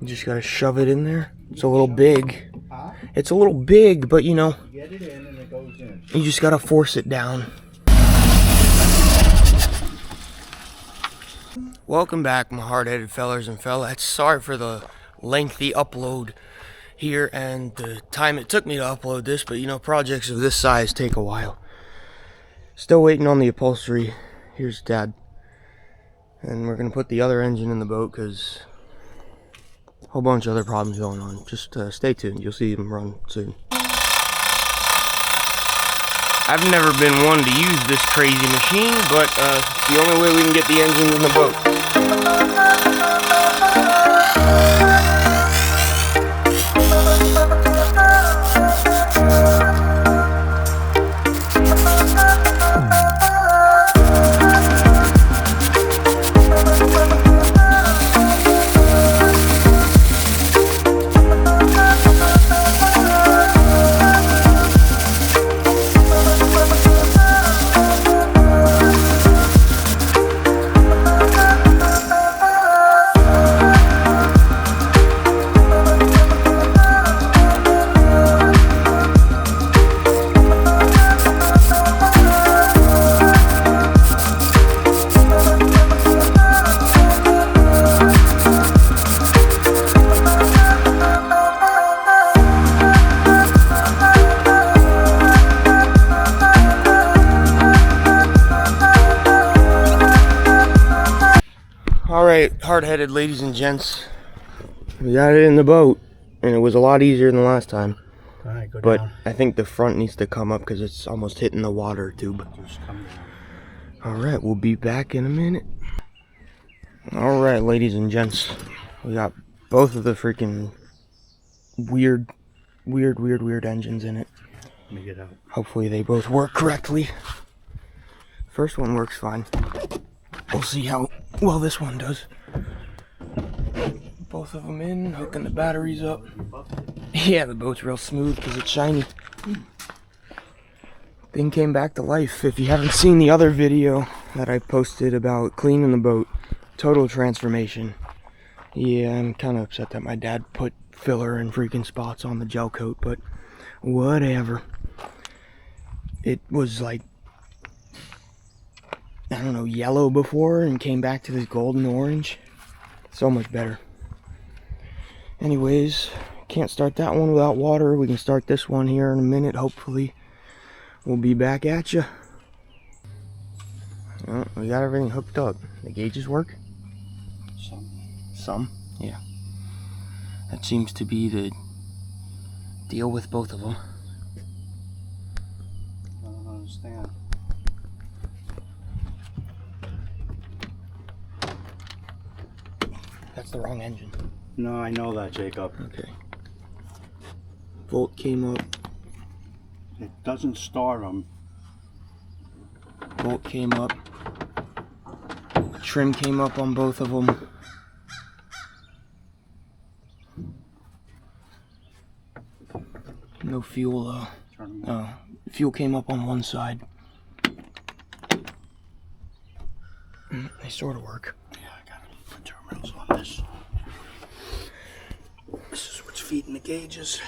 You just gotta shove it in there. It's a little big. It's a little big, but you know, get it in and it goes in. You just gotta force it down. Welcome back, my hard-headed fellers and fellas. Sorry for the lengthy upload here and the time it took me to upload this, but you know, projects of this size take a while. Still waiting on the upholstery. Here's Dad. And we're gonna put the other engine in the boat because a whole bunch of other problems going on. Just stay tuned, you'll see them run soon. I've never been one to use this crazy machine, but it's the only way we can get the engine in the boat. Alright, hard-headed ladies and gents, we got it in the boat, and it was a lot easier than the last time. Alright, go but down. I think the front needs to come up because it's almost hitting the water tube. Just come down. Alright, we'll be back in a minute. Alright, ladies and gents, we got both of the freaking weird engines in it. Let me get out. Hopefully they both work correctly. First one works fine. We'll see how well this one does. Both of them in, hooking the batteries up. Yeah, the boat's real smooth because it's shiny. Thing came back to life. If you haven't seen the other video that I posted about cleaning the boat, total transformation. Yeah, I'm kind of upset that my dad put filler and freaking spots on the gel coat, but whatever. It was like, I don't know, yellow before and came back to this golden orange. So much better. Anyways, can't start that one without water. We can start this one here in a minute, hopefully. We'll be back at you. Well, we got everything hooked up. The gauges work? Some? Yeah. That seems to be the deal with both of them. I don't understand. That's the wrong engine. No, I know that, Jacob. Okay. Volt came up. It doesn't start them. Bolt came up. Trim came up on both of them. No fuel though. Fuel came up on one side. They sort of work. Yeah, I got the terminals on this. This is what's feeding the gauges.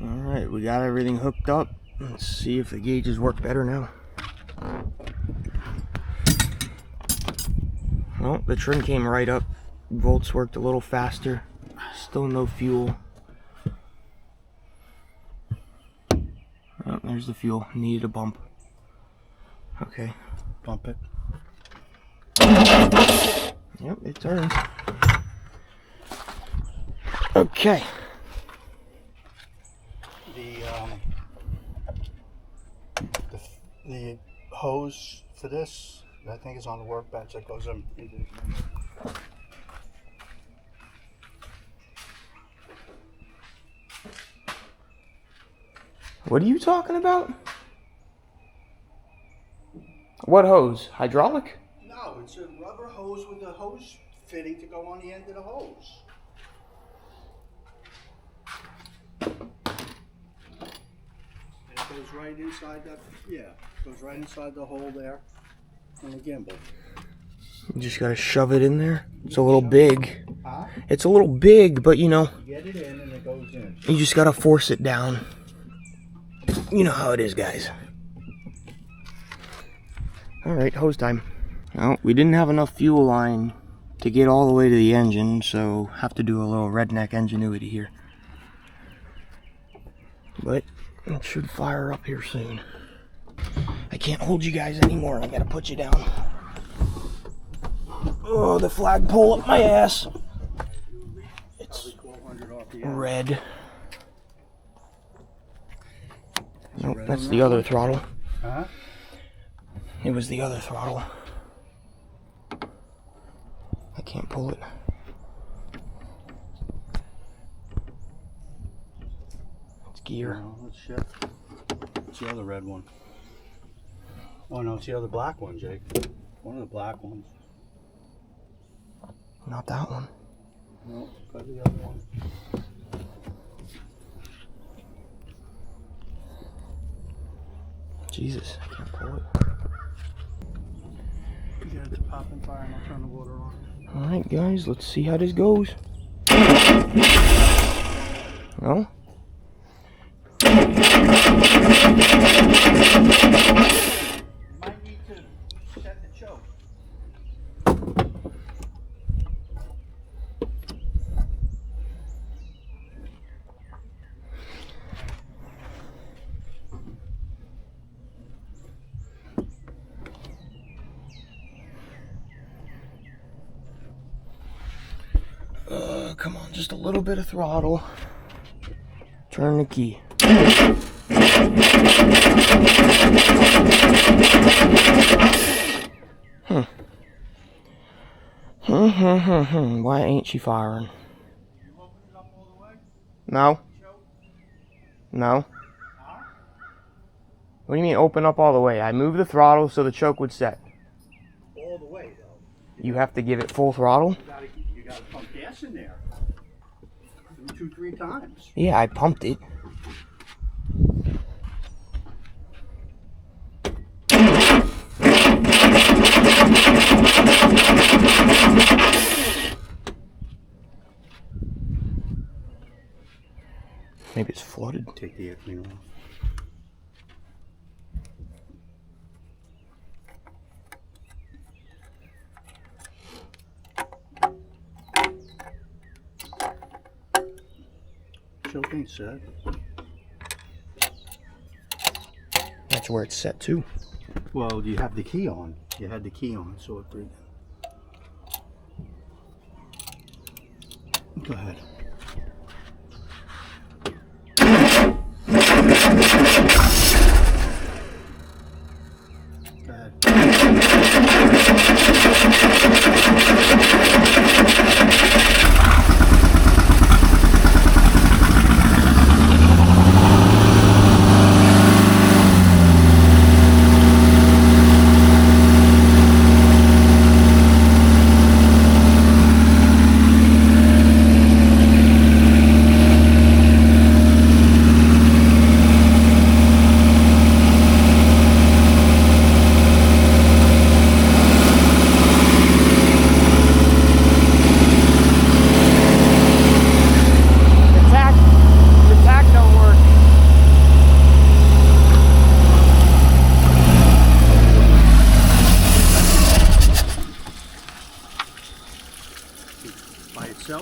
Alright, we got everything hooked up. Let's see if the gauges work better now. Well, the trim came right up. Volts worked a little faster. Still no fuel. Oh, there's the fuel. Needed a bump. Okay. Bump it. Yep, it turns. Okay. The hose for this, I think is on the workbench that goes in. What are you talking about? What hose? Hydraulic? No, it's a rubber hose with a hose fitting to go on the end of the hose. And it goes right inside that, goes right inside the hole there on the gimbal. You just gotta shove it in there. It's a little big. It's a little big, but you know, You get it in and it goes in. you just gotta force it down. You know how it is, guys. Alright, hose time. Well, we didn't have enough fuel line to get all the way to the engine, so have to do a little redneck ingenuity here. But it should fire up here soon. I can't hold you guys anymore. I gotta put you down. Oh, the flagpole up my ass. It's red. Nope, that's the other throttle. Huh? It was the other throttle. I can't pull it. It's gear. No, let's shift. It's the other red one. Oh no, it's the other black one, Jake. One of the black ones. Not that one. No, got the other one. Jesus, I can't pull it. You got it to pop and fire and I'll turn the water on. Alright guys, let's see how this goes. No? Might need to set the choke. Come on, just a little bit of throttle. Turn the key. Why ain't she firing? No. No. What do you mean open up all the way? I moved the throttle so the choke would set. All the way though. You have to give it full throttle? You gotta pump gas in there. 2-3 times. Yeah, I pumped it. Maybe it's flooded. Take the air cleaner off. Choke ain't set. That's where it's set to. Well, you have the key on. You had the key on, so it breathed. Go ahead. Go ahead.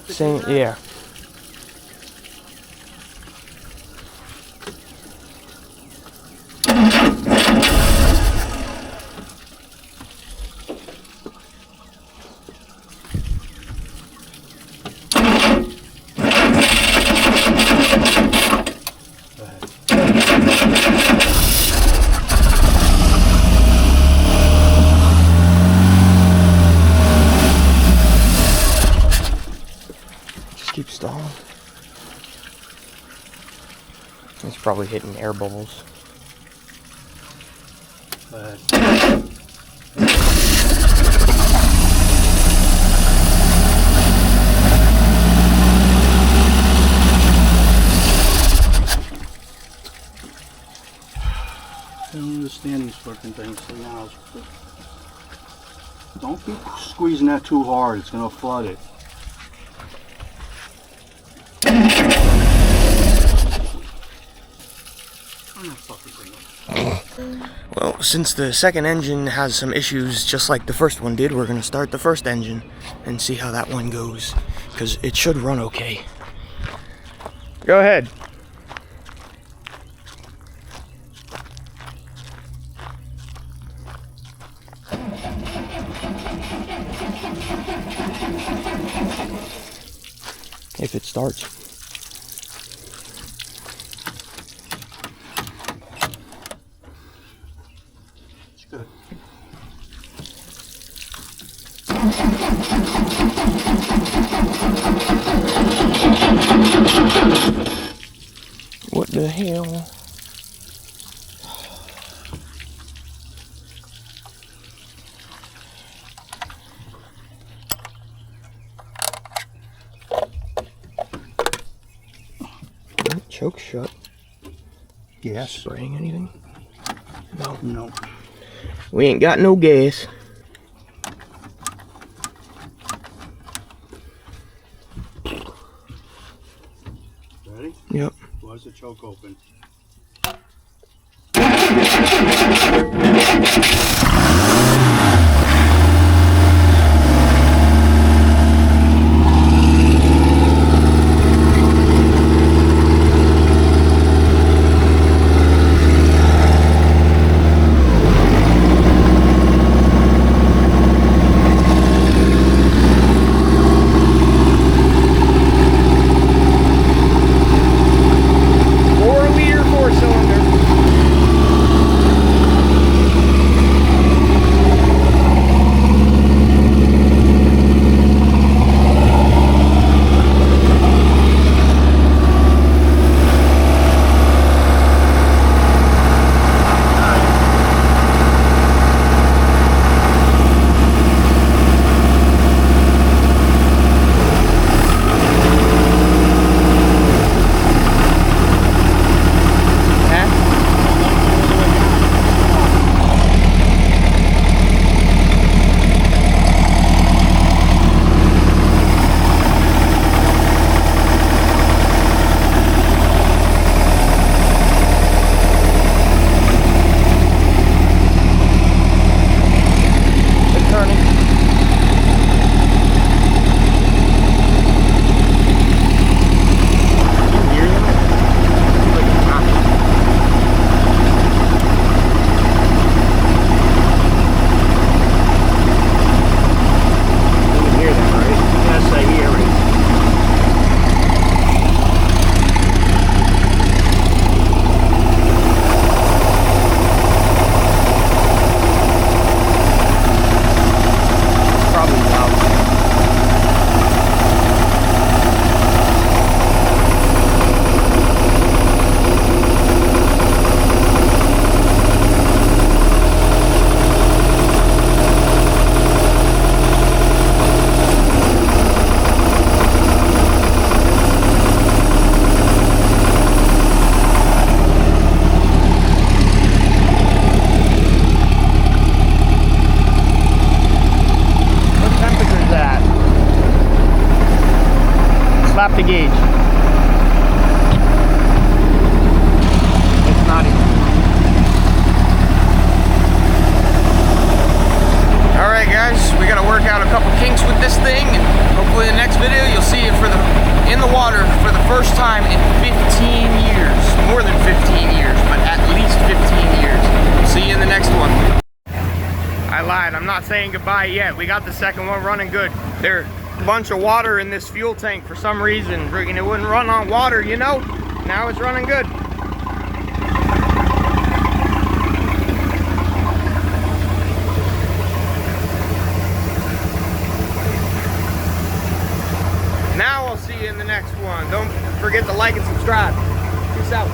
Same, yeah. Keep stalling. It's probably hitting air bubbles. I don't understand these fucking things. So now, don't keep squeezing that too hard. It's gonna flood it. fucking thing up. Well, since the second engine has some issues just like the first one did, we're gonna start the first engine and see how that one goes, because it should run okay. Go ahead. If it starts. It's good. What the hell? Choke shut. Yes. Spraying anything? No. No. We ain't got no gas. Ready? Yep. Why's the choke open? Slap the gauge. It's not even. Alright guys, we gotta work out a couple kinks with this thing, and hopefully in the next video you'll see it in the water for the first time in 15 years. More than 15 years, but at least 15 years. See you in the next one. I lied, I'm not saying goodbye yet. We got the second one running good. There's a bunch of water in this fuel tank for some reason. Friggin' it wouldn't run on water, you know? Now it's running good. Now I'll see you in the next one. Don't forget to like and subscribe. Peace out.